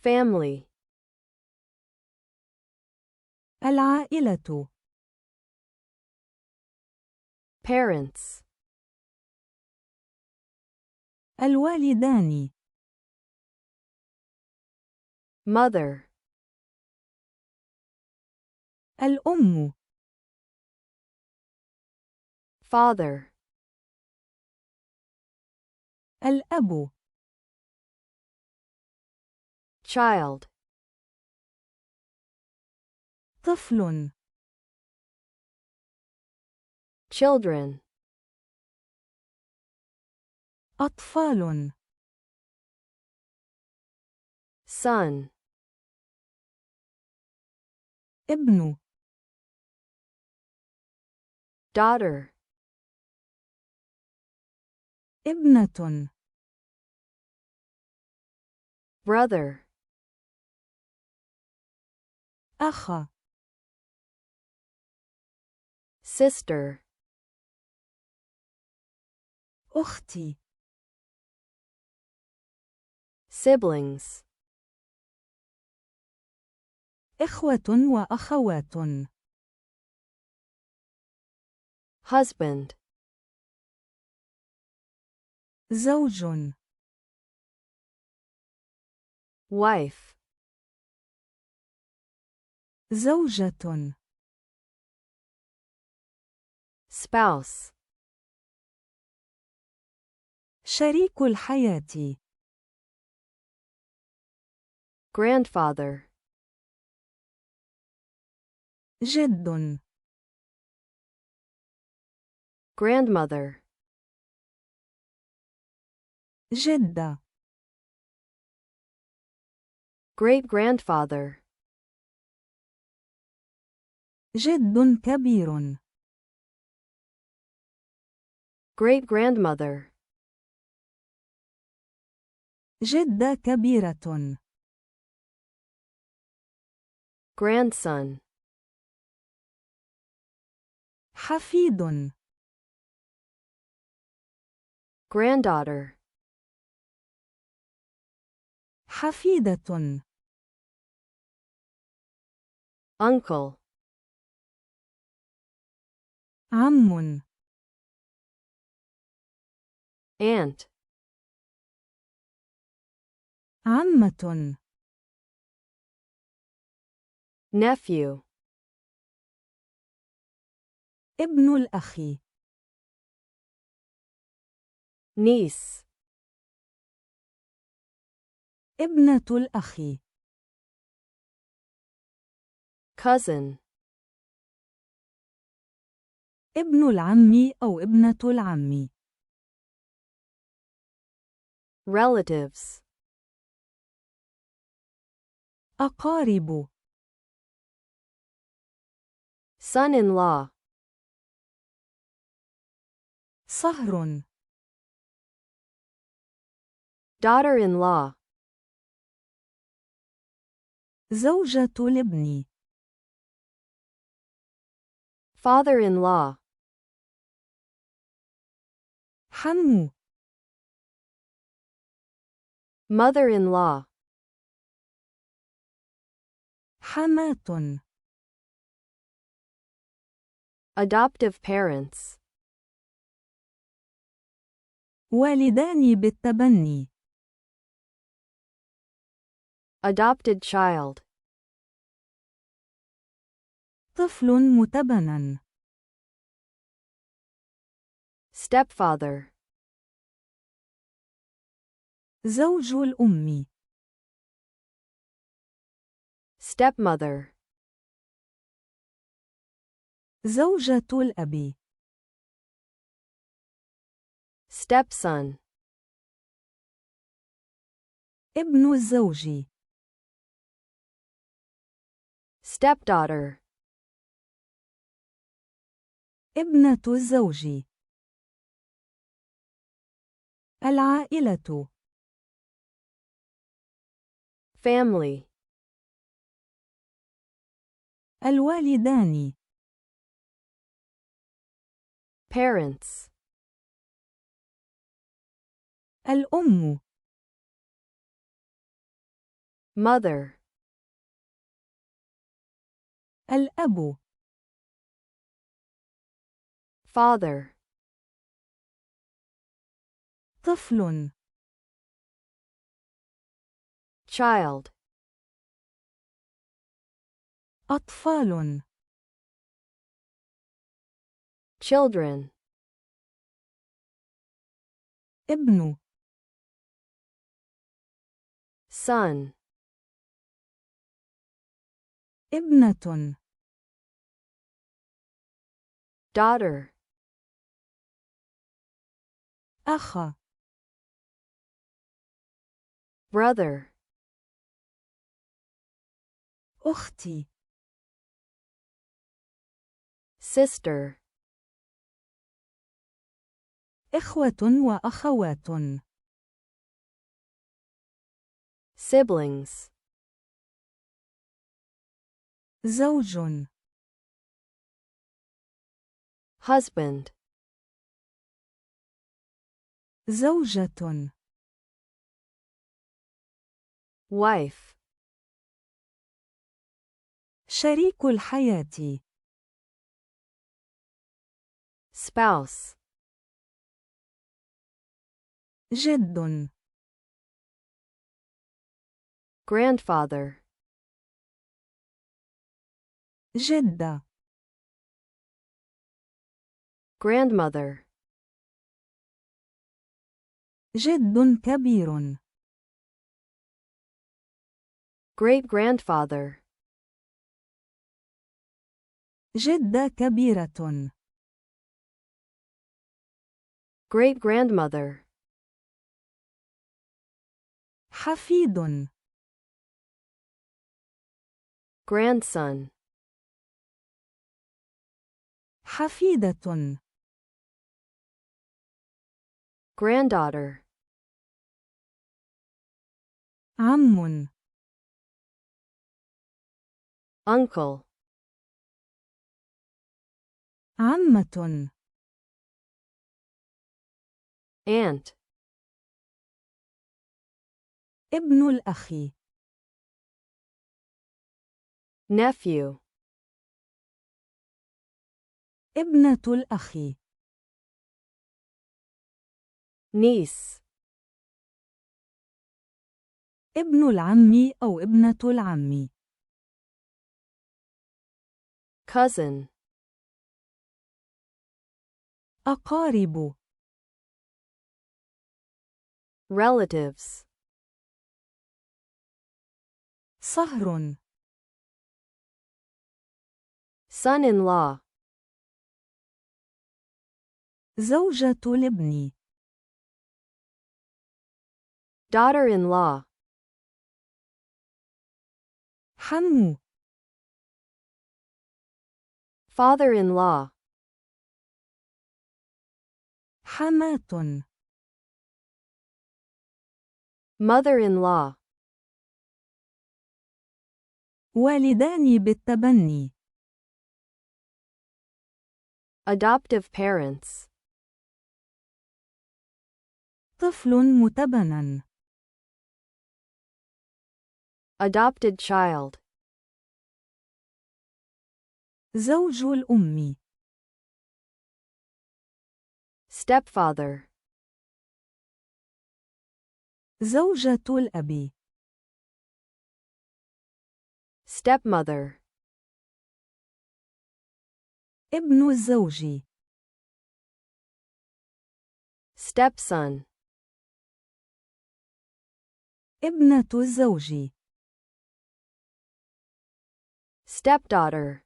family, العائلة. parents, الوالدان. mother, الأم. father, الأب. child, طفل. children, أطفال. son, ابن. daughter, ابنة. brother, أخ. sister, أختي. siblings, إخوة وأخوات. husband, زوج. wife, زوجة. spouse, شريك الحياة. grandfather, جد. grandmother, جدة. great-grandfather, جد كبير. great-grandmother, جدة كبيرة. grandson, حفيد. granddaughter, حفيدة. uncle, عم. aunt, عمة. nephew, ابن الأخ. niece, ابنة الأخ. cousin, ابن العم أو ابنة العم. relatives, أقارب. son-in-law, صهر. daughter-in-law, زوجة الابن. father-in-law, حمو. mother-in-law, حماة. adoptive parents, والدان بالتبني. adopted child, طفل متبنى. stepfather, زوج الأم. stepmother, زوجة الأب. stepson, ابن الزوج. stepdaughter, ابنة الزوج. العائلة. family, الوالدان. parents, الأم. mother, الأب. father, طفل. child, أطفال. children, ابن. son, ابنة. daughter, أخ. brother, أختي. sister, إخوة وأخوات. siblings, زوج. husband, زوجة. wife, شريك الحياة. spouse, جد. grandfather, جدة. grandmother, جد كبير. great grandfather, جدة كبيرة. great grandmother, حفيد. grandson, حفيدة. granddaughter, عم. uncle, عمة. aunt, ابن الأخ. nephew, ابنة الأخ. niece, ابن العم أو ابنة العم. cousin, أقارب. relatives, صهر. son-in-law, زوجة الابن. daughter-in-law, حمو. father-in-law, حماة. mother-in-law, والدان بالتبني. adoptive parents, طفل متبنى. adopted child, زوج الأم. stepfather, زوجة الأب. stepmother, ابن الزوج. stepson, ابنة الزوج. stepdaughter,